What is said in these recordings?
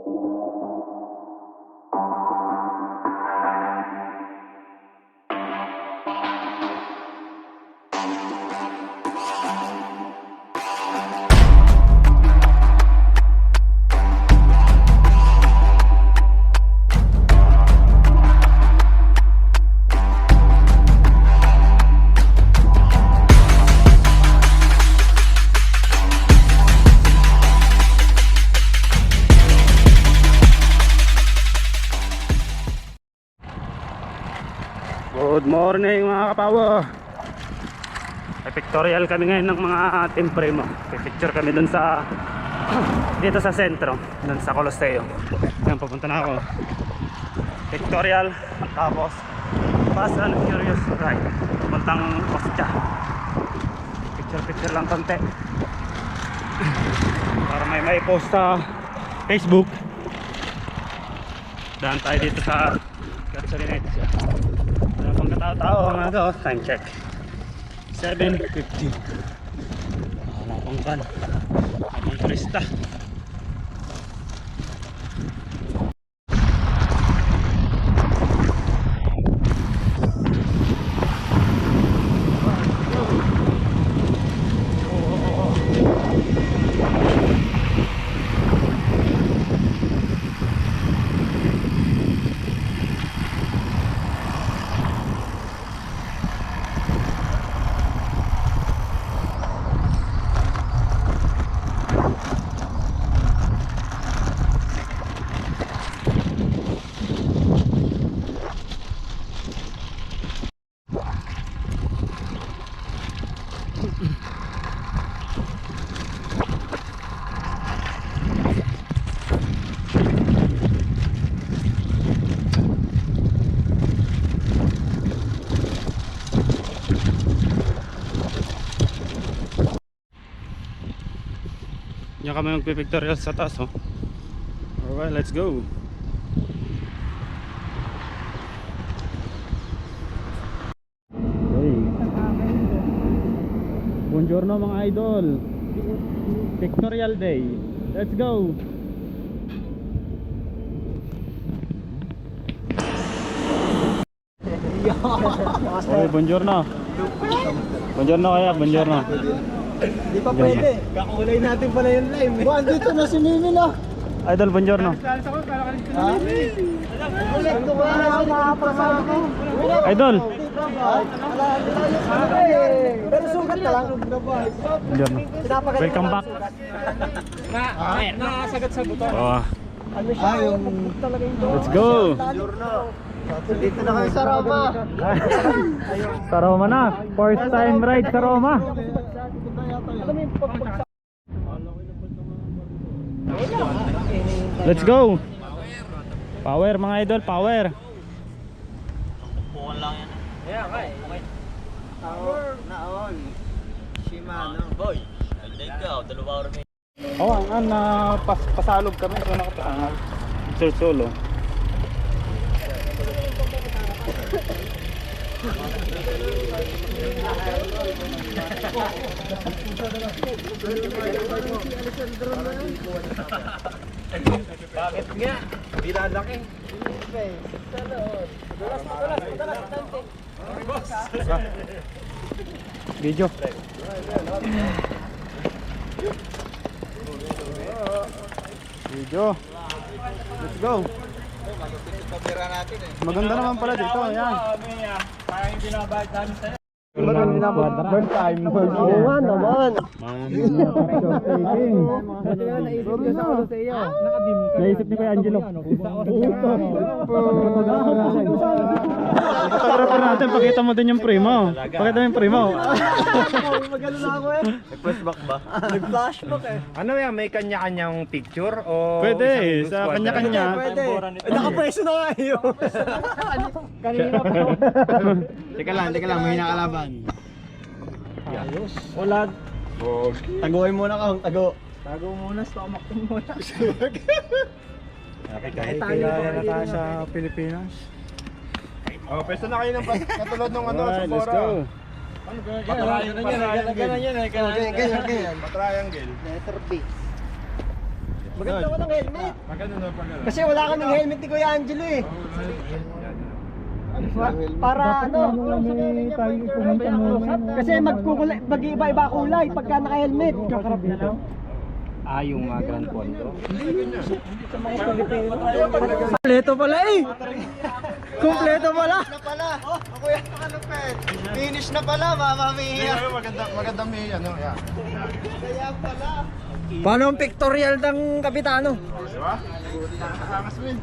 Good morning mga kapawo. Pictorial kami ngayon ng mga Team Primo. Picture kami dun sa dito sa sentro, dun sa Colosseo. Yan, papunta na ako. Pictorial, tapos Fast and Furious ride papuntang Ostia. Picture lang konti para may post sa Facebook. Daan tayo dito sa Gasolinetsia. Ano pang katao-tao mga to? Time check 7:50. Wala pang kan. May turista. Diyan kami magpipictorial sa taas, oh. Alright, let's go. Hey. Buongiorno mga idol. Pictorial day. Let's go. Okay, buongiorno. Buongiorno kaya, buongiorno. Di pa pwede. Kakulay natin pala yung lime. Andito na si Mimi na. Idol, buongiorno. Idol. Pero sugat na lang. Buongiorno. Welcome back. Nakasagat sa buto. Oh, Yung let's go. dito na kayo sa Roma. Sa Roma na. First time ride sa Roma. Let's go. Power mga idol, power. Puwan lang yan. Yeah, okay. Power na all. Shimano. Boy. Ikaw, dalawa oras. Oh, pasalog kami so nakapasangal. Solo. Bakit nga? Bilalaki. Video. Video. Let's go. Maganda naman pala dito. Ayan. Parang yung binabayad namin sa'yo. First time. Oo naman. Naisip ni Kuya Angelo. Photographer natin, pakita mo din yung primo. Pakita mo yung primo. Magano na ako eh. Nag-flashback ba? Nag-flashback eh. Ano yan? May kanya-kanyang picture o Pwede, isang sa squad kanya-kanya. Pwede. Nakapreso na nga yun. Kanina pa. Teka lang, may nakalaban. Ayos. Wala. Taguin muna ka, tago. Tago muna, stomakting muna. Kahit kilala na tayo sa Pilipinas. Oh, pwesto na kayo ng katulad ng ano sa Alright, let's fora. go. Ganyan yan. Patriangle. Letter B. Maganda walang helmet. Pagano na, pagano. Kasi wala kaming helmet ni Kuya Angelo eh. Para ano, kasi mag-iba-iba kulay pagka naka-helmet. Yung Grand Fondo. Kompleto pala eh. Kompleto pala. na pala. Kuya, ano pet? Finish na pala, mama mia. Magandang may ano, yeah. Kaya pala. Paano ang pictorial ng kapitano? Di ba? Nakakangas mo yun.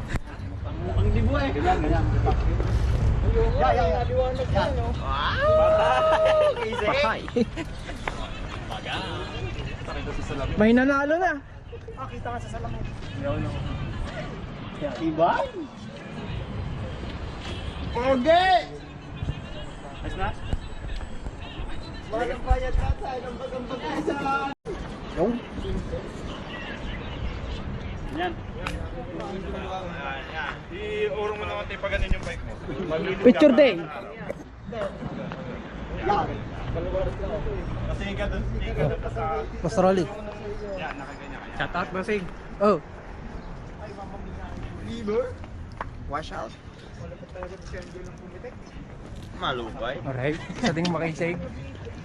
Patay. May nanalo na. Kita ka sa salamin. Diba? Okay! Ayos na? Walang bayad ka tayo ng bagang-bagasan. Yan. Iurong mo naman tayo paganin yung bike mo. Picture day. Kasi ka doon sa... Master Rolly. Yan, nakaganyan kaya. Shout out, Bossing. Oh. Liver? Wash out. Malupay. Alright. Sa ting makisig.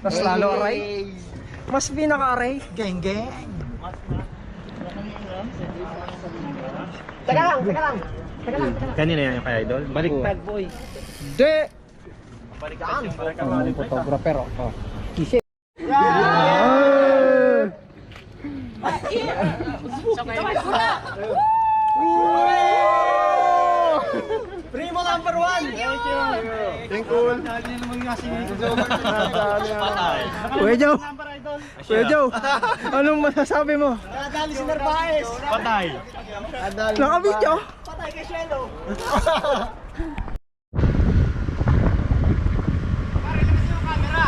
Mas lalo aray. Mas pinaka-aray. Geng geng. Teka lang. Kanina yan yung kay Idol. Baliktad, boy. De. Ang photographer oh. Kisip. Primo number 1. Thank you. Kuya Joe, anong masasabi mo? Nadali si Narvaez. Patay. Naka-video? Patay kay Shelo.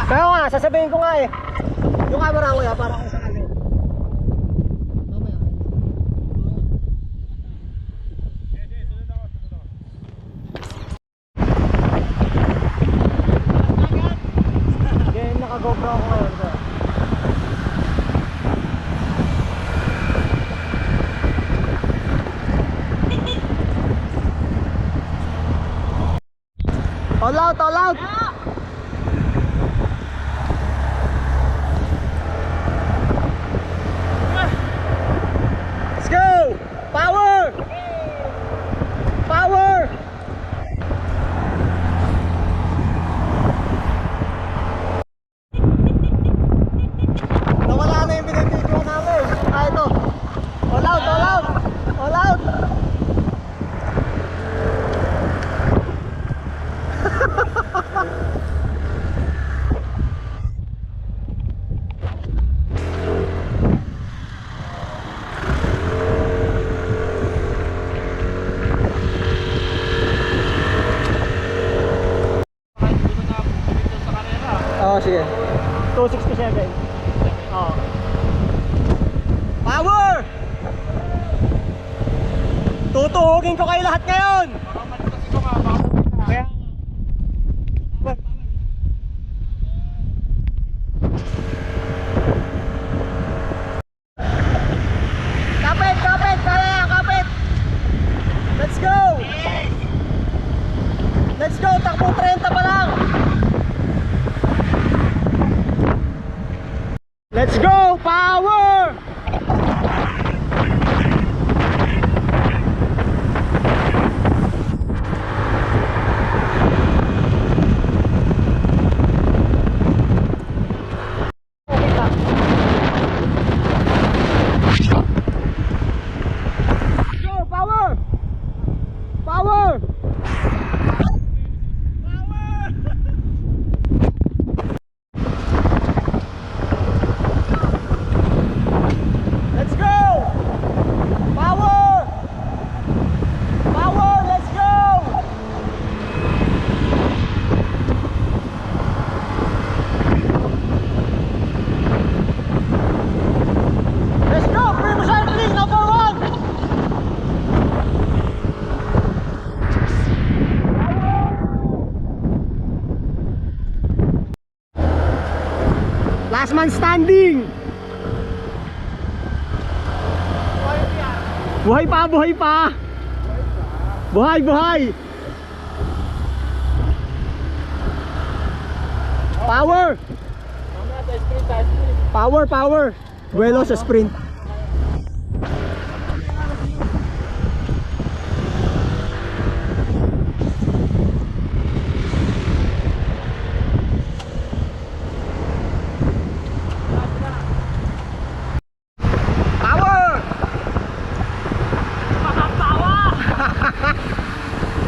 Kaya nga, sasabihin ko nga eh. Yung camera ko ya, para ko sa kanya. Okay, naka-GoPro ako ngayon. Sir. All out, all out! Let's go! Power! Power! Nawala na yung binibigyan namin. Ito. All out, all out! All out! Oo, sige. 267. Oo. Power! Tutuhugin ko kayo lahat ngayon! Kaya... Kapit! Kapit! Kaya! Kapit! Let's go! Let's go! Takbo 30 pa lang! Let's go! Power! Go! Power! Power! Let's go! Power! Power! Let's go! Let's go! Primo cycling number 1! Last man standing! Buhay pa, buhay pa. Buhay, buhay. Power. Power, power. Buelo sa sprint.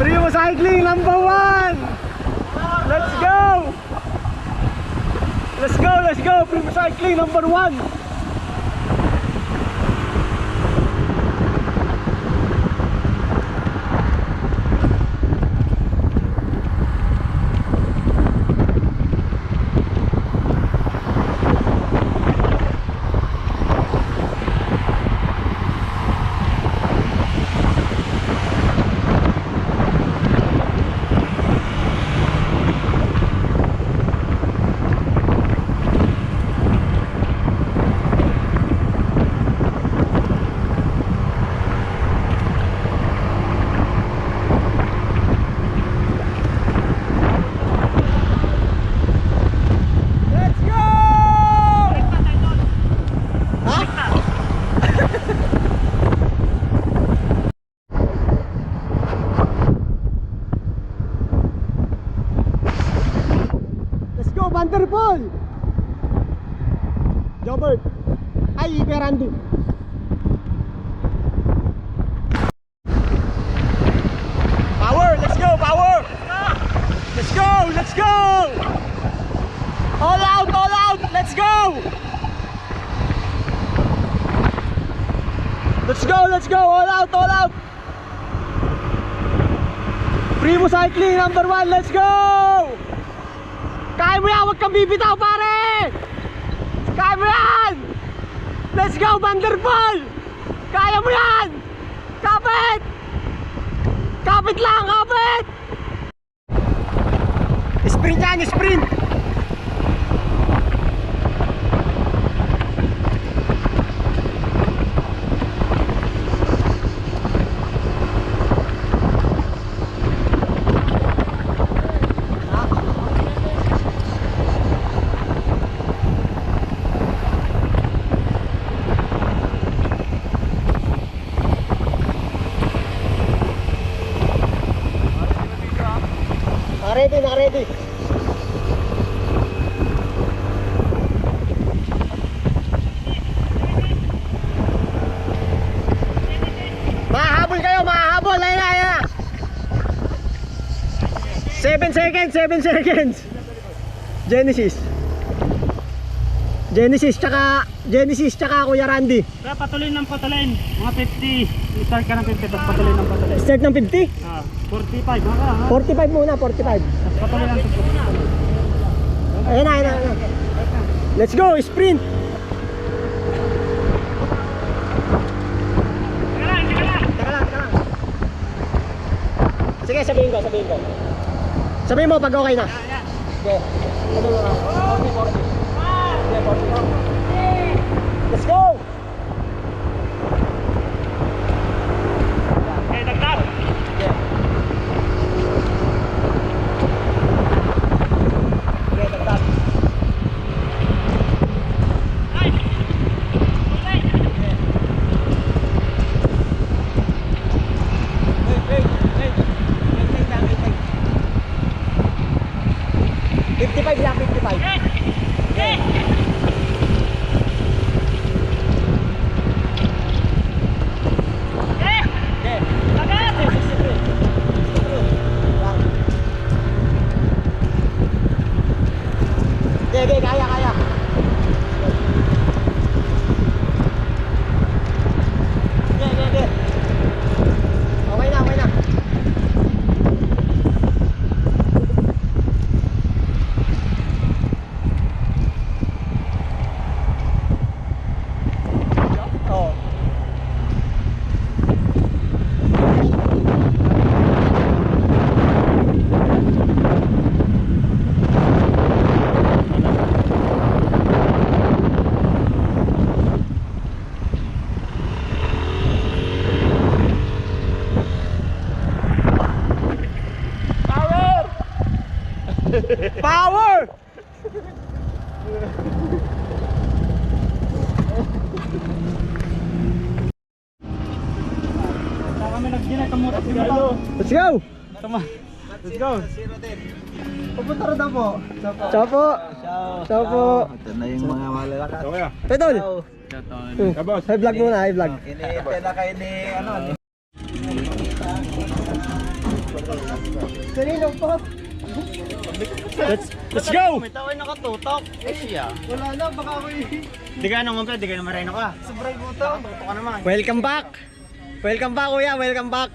Primo Cycling number 1. Let's go. Let's go, let's go. Primo Cycling number 1. Vanderpool! Jobert! Ay, Ferrandi! Power! Let's go! Power! Let's go! Let's go! All out! All out! Let's go! Let's go! Let's go! All out! All out! Primo Cycling number 1! Let's go! Kaya mo yan! Huwag kang bibitaw, pare! Kaya mo yan! Let's go, Vanderpool! Kaya mo yan! Kapit! Kapit lang, kapit! Sprint yan, sprint! Naka-ready, naka-ready. Mahahabol kayo, mahahabol. Ayan na, ayan na. 7 seconds, 7 seconds. Genesis. Genesis tsaka Kuya Randy. Kaya patuloy ng patuloy. Mga 50. Start ka ng 50, tapos patuloy ng patuloy. Start ng 50? 45, mga 45 muna, 45. Tapos patuloy ng 50. Ayan na, ayan na, ayan na. Let's go, sprint. Teka lang. Sige, sabihin ko. Sabihin mo pag okay na. Sige. Sabihin mo na. 40. Let's go! Okay, dagdag! Okay, dagdag. Wait. 55 lang, 55. Sige, kaya. Sige. Okay na. Power! Kami nagdinakamutas siguro. Let's go! Tama. Let's go. Pupunta rin na po. Ciao po! Ciao po! Ito na yung mga malalakas. Okay ah. Pedol! Kabos. Hi vlog muna, hi vlog. Ini-pela kayo ni ano. Kanino po? Let's go. May taway nakatutok. Eh siya. Wala na, baka ako Di ka nang umpet, di ka nang marino ka. sobrang buto. Tutok ka naman. Welcome back! Welcome back kuya, welcome back!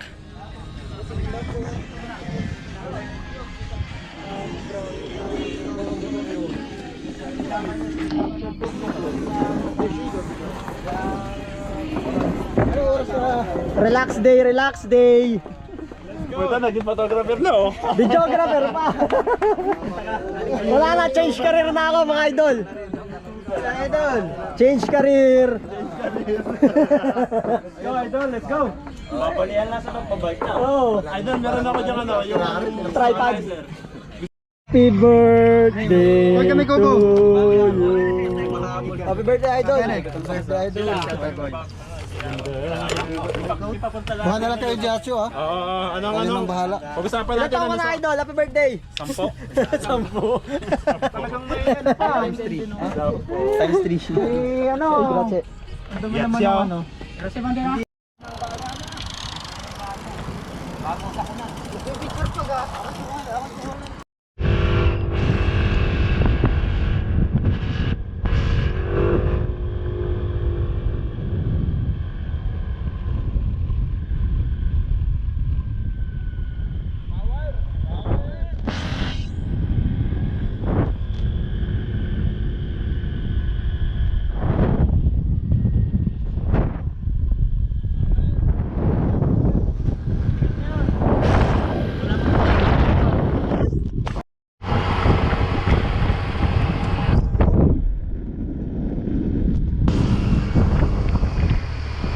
Relax day, relax day! Puta, naging photographer na oh. Videographer pa! Wala na, change career na ako mga idol! Idol. Change career! Go idol, let's go. Babalian na sa pagpabike na. Oh, Idol, meron ako dyan ano, yung tripod! Happy birthday Huwag kami to kuko. you! Happy birthday idol! Baka na lang kayo Diatio ah. anong Kami nang bahala. Pag-usapan Ilan natin taon ka na idol? Happy birthday! 10. Sampo! Talagang may ano pa. Times 3. Times 3. Ano? Grazie. Yes, yaw.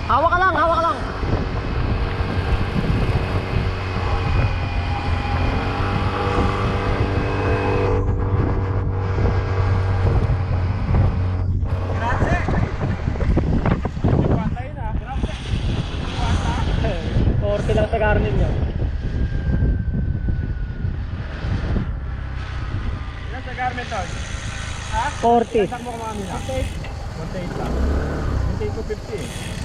Hawak ka lang, hawak ka lang! Korte lang sa garnin nyo. Ilan sa garment to? Korte. Saan mo kumami na? 1.8 lang. 1.8 to 50.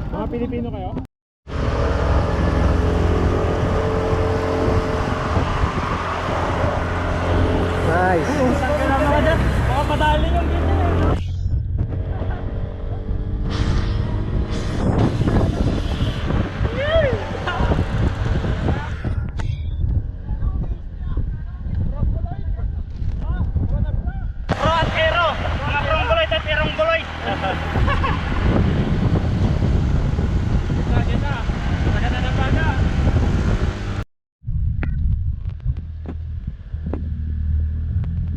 Mga Pilipino kayo? Nice. Saan ka naman ka dyan? Baka madali yung ganyan eh. Pro at Aero. Mga prongguloy at erongguloy. Maganda ng baga.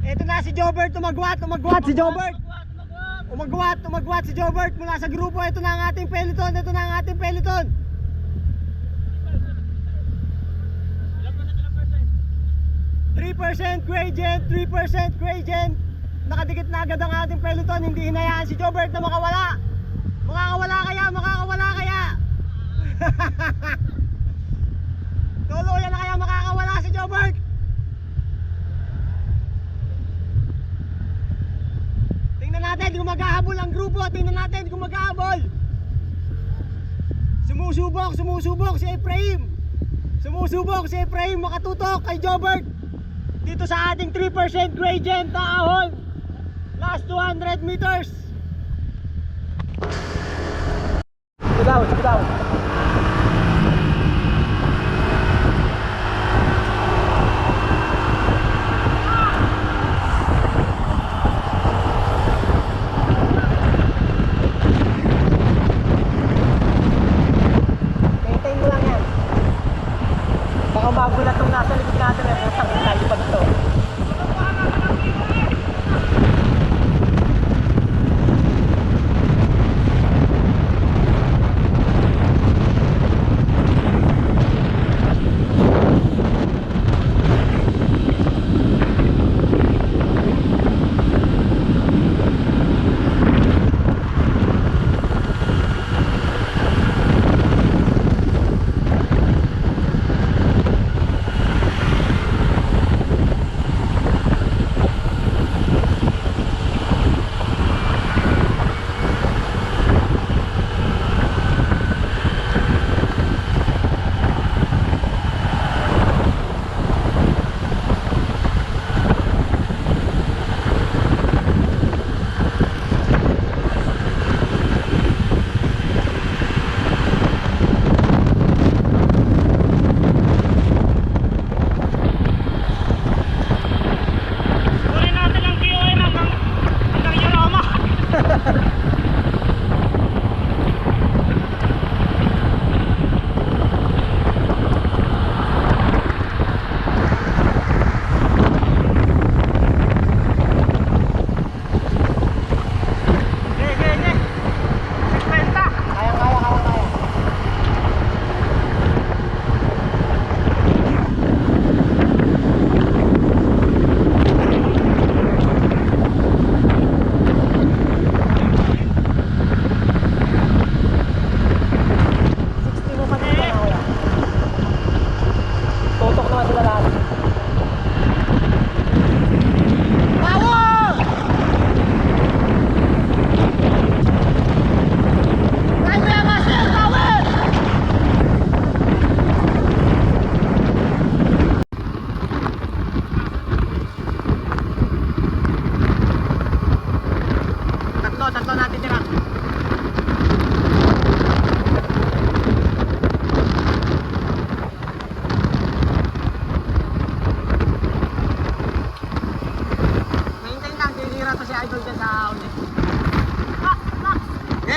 Ito na si Jobert, umagwat si Jobert. Umagwat si Jobert mula sa grupo. Ito na ang ating peloton, ito na ang ating peloton. 3% gradient, 3% gradient. Nakadikit na agad ang ating peloton, hindi hinayaan si Jobert na makawala. Makakawala kaya. Tuluyan na kaya makakawala si Jobert. Tingnan natin kung maghahabol ang grupo. Tingnan natin kung maghahabol. Sumusubok si Efraim. Makatutok kay Jobert. Dito sa ating 3% gradient na ahon. Last 200 meters. Sige daw. Maintain mo lang yan. Baka magulat nung nasa likod natin eh. Putang tayo pa dito.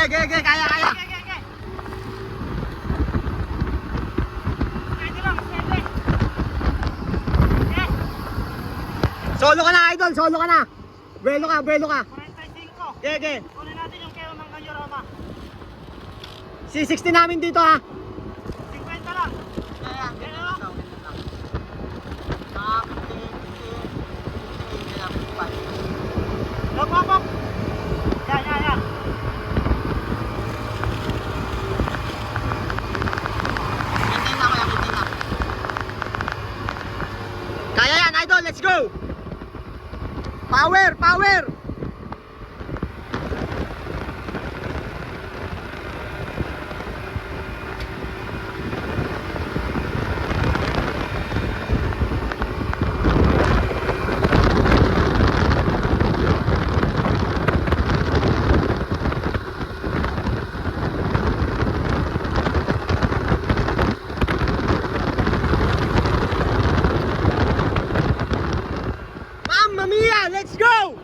ge, kaya, kaya. Solo ka na, idol, solo ka na. Buelo ka, buelo ka. 45. Ge. Kunin natin yung kero ng Kanyorama. C60 namin dito ha. 50 lang. Hop, hop, hop. Yan. Kaya yan, idol, let's go. Power, power. Mamma mia, let's go!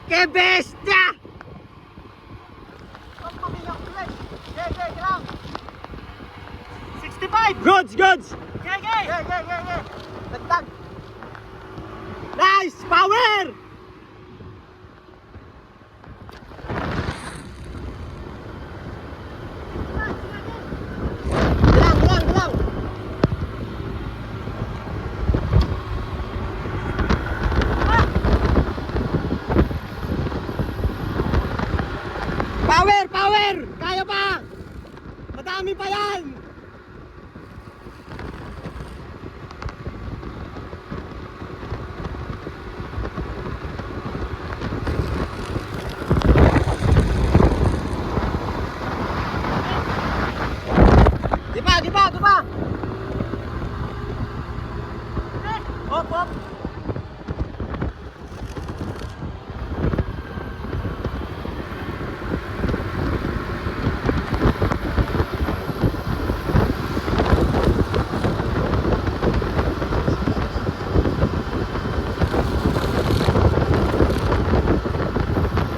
Que bestia! Mamma mia, flex! Gram! 65. Goods! Ge. Dagdag! Nice! Power! Bilang! Power! Kaya pa! Madami pa yan! Di pa! Hop!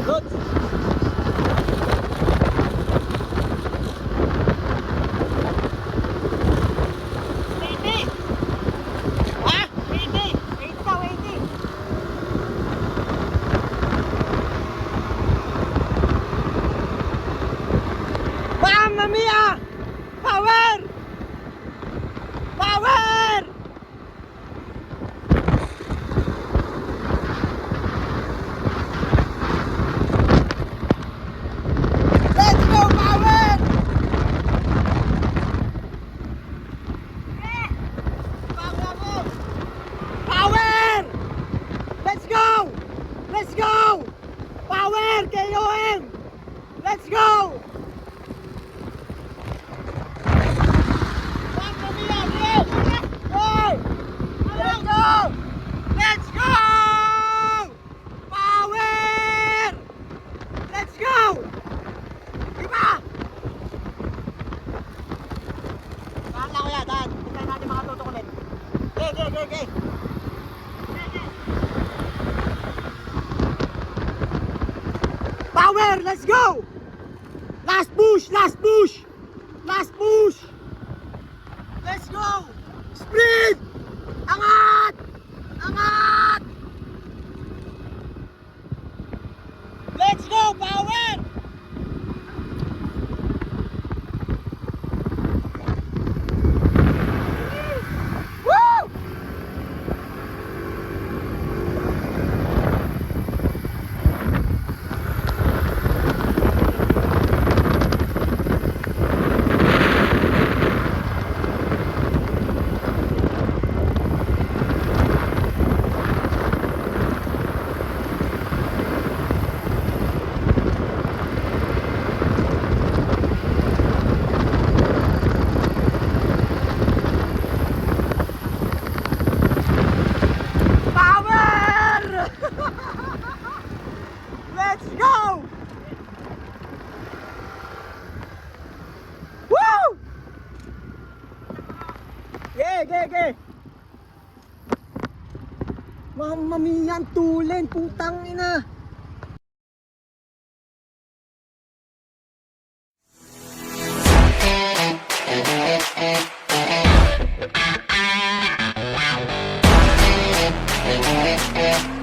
Goods! Ha? 80. Mamma mia! Power! Power! Let's go, power! Power! Let's go! Let's go! Power! KOM! Let's go! Mamma mia, yes! Hey! Let's go! Let's go! Power! Let's go! Diba? Saan lang kuya, dad? Huwag natin makatutok ulit. Ge! Power! Let's go! Last push! Let's go! Sprint! Angat! Let's go, power! Woo! Ge. Mamma mia, ang tulen, putang ina. Yan.